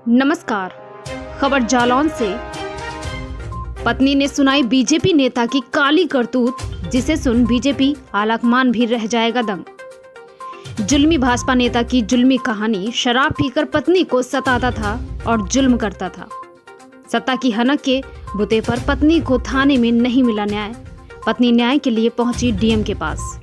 नमस्कार। खबर जालौन से। पत्नी ने सुनाई बीजेपी नेता की काली करतूत, जिसे सुन बीजेपी आलाकमान भी रह जाएगा दंग। जुल्मी भाजपा नेता की जुल्मी कहानी। शराब पीकर पत्नी को सताता था और जुल्म करता था। सत्ता की हनक के बुते पर पत्नी को थाने में नहीं मिला न्याय। पत्नी न्याय के लिए पहुंची डीएम के पास।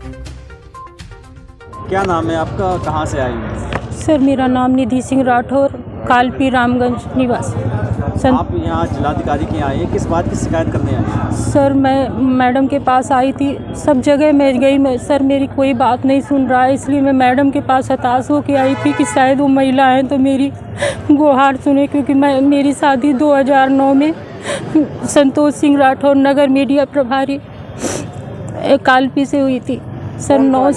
क्या नाम है आपका, कहाँ से आई हैं? सर, मेरा नाम निधि सिंह राठौर, कालपी रामगंज निवासी। आप यहाँ जिलाधिकारी के आए हैं, किस बात की शिकायत करने आए हैं? सर, मैं मैडम के पास आई थी। सब जगह मैं गई, सर मेरी कोई बात नहीं सुन रहा है, इसलिए मैं मैडम के पास हताश होकर आई थी कि शायद वो महिला हैं तो मेरी गुहार सुने। क्योंकि मेरी शादी 2009 में संतोष सिंह राठौर नगर मीडिया प्रभारी कालपी से हुई थी। सर 9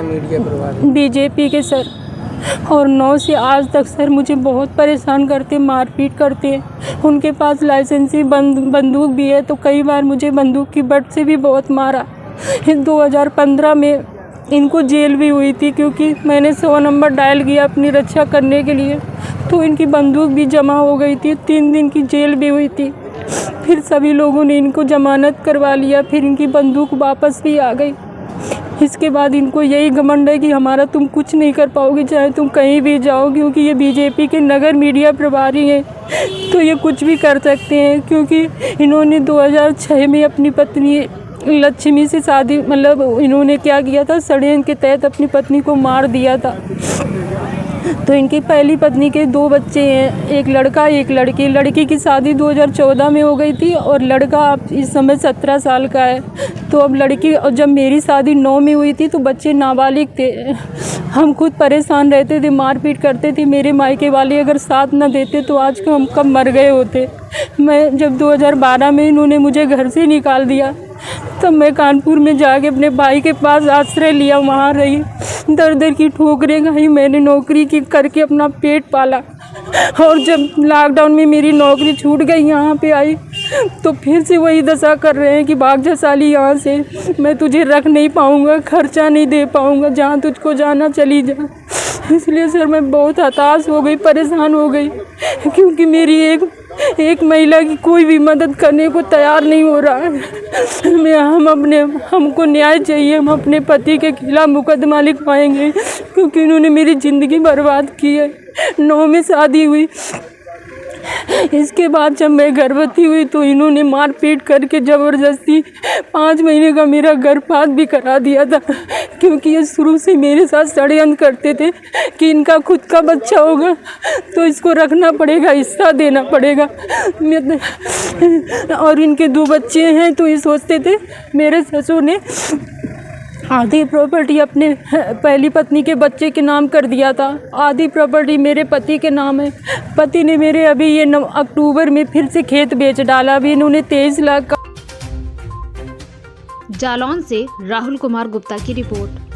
मीडिया प्रभारी बीजेपी के सर, और 9 से आज तक सर मुझे बहुत परेशान करते, मारपीट करते हैं। उनके पास लाइसेंसी बंदूक भी है, तो कई बार मुझे बंदूक की बट से भी बहुत मारा। 2015 में इनको जेल भी हुई थी, क्योंकि मैंने 100 नंबर डायल किया अपनी रक्षा करने के लिए, तो इनकी बंदूक भी जमा हो गई थी। 3 दिन की जेल भी हुई थी। फिर सभी लोगों ने इनको जमानत करवा लिया, फिर इनकी बंदूक वापस भी आ गई। इसके बाद इनको यही घमंड है कि हमारा तुम कुछ नहीं कर पाओगे, चाहे तुम कहीं भी जाओ, क्योंकि ये बीजेपी के नगर मीडिया प्रभारी हैं, तो ये कुछ भी कर सकते हैं। क्योंकि इन्होंने 2006 में अपनी पत्नी लक्ष्मी से शादी, मतलब इन्होंने क्या किया था, षड्यंत्र के तहत अपनी पत्नी को मार दिया था। तो इनकी पहली पत्नी के 2 बच्चे हैं, एक लड़का एक लड़की। लड़की की शादी 2014 में हो गई थी और लड़का अब इस समय 17 साल का है। तो अब लड़की, और जब मेरी शादी 9 में हुई थी तो बच्चे नाबालिग थे। हम खुद परेशान रहते थे, मारपीट करते थे। मेरे मायके वाले अगर साथ न देते तो आज को हम कब मर गए होते। मैं जब 2012 में इन्होंने मुझे घर से निकाल दिया, तब मैं कानपुर में जाके अपने भाई के पास आश्रय लिया, वहाँ रही, दर दर की ठोकरें खाई। मैंने नौकरी की करके अपना पेट पाला, और जब लॉकडाउन में मेरी नौकरी छूट गई, यहाँ पे आई, तो फिर से वही दशा कर रहे हैं कि भाग जा साली यहाँ से, मैं तुझे रख नहीं पाऊँगा, खर्चा नहीं दे पाऊँगा, जहाँ तुझको जाना चली जा। इसलिए सर मैं बहुत हताश हो गई, परेशान हो गई, क्योंकि मेरी एक महिला की कोई भी मदद करने को तैयार नहीं हो रहा है। हमको न्याय चाहिए। हम अपने पति के खिलाफ मुकदमा लिखवाएंगे, क्योंकि इन्होंने मेरी ज़िंदगी बर्बाद की है। 9 में शादी हुई, इसके बाद जब मैं गर्भवती हुई तो इन्होंने मारपीट करके ज़बरदस्ती 5 महीने का मेरा गर्भपात भी करा दिया था। क्योंकि ये शुरू से मेरे साथ षड्यंत्र करते थे कि इनका खुद का बच्चा होगा तो इसको रखना पड़ेगा, हिस्सा देना पड़ेगा। और इनके 2 बच्चे हैं, तो ये सोचते थे। मेरे ससुर ने आधी प्रॉपर्टी अपने पहली पत्नी के बच्चे के नाम कर दिया था, आधी प्रॉपर्टी मेरे पति के नाम है। पति ने मेरे अभी ये अक्टूबर में फिर से खेत बेच डाला। अभी इन्होंने 23 लाख का। जालौन से राहुल कुमार गुप्ता की रिपोर्ट।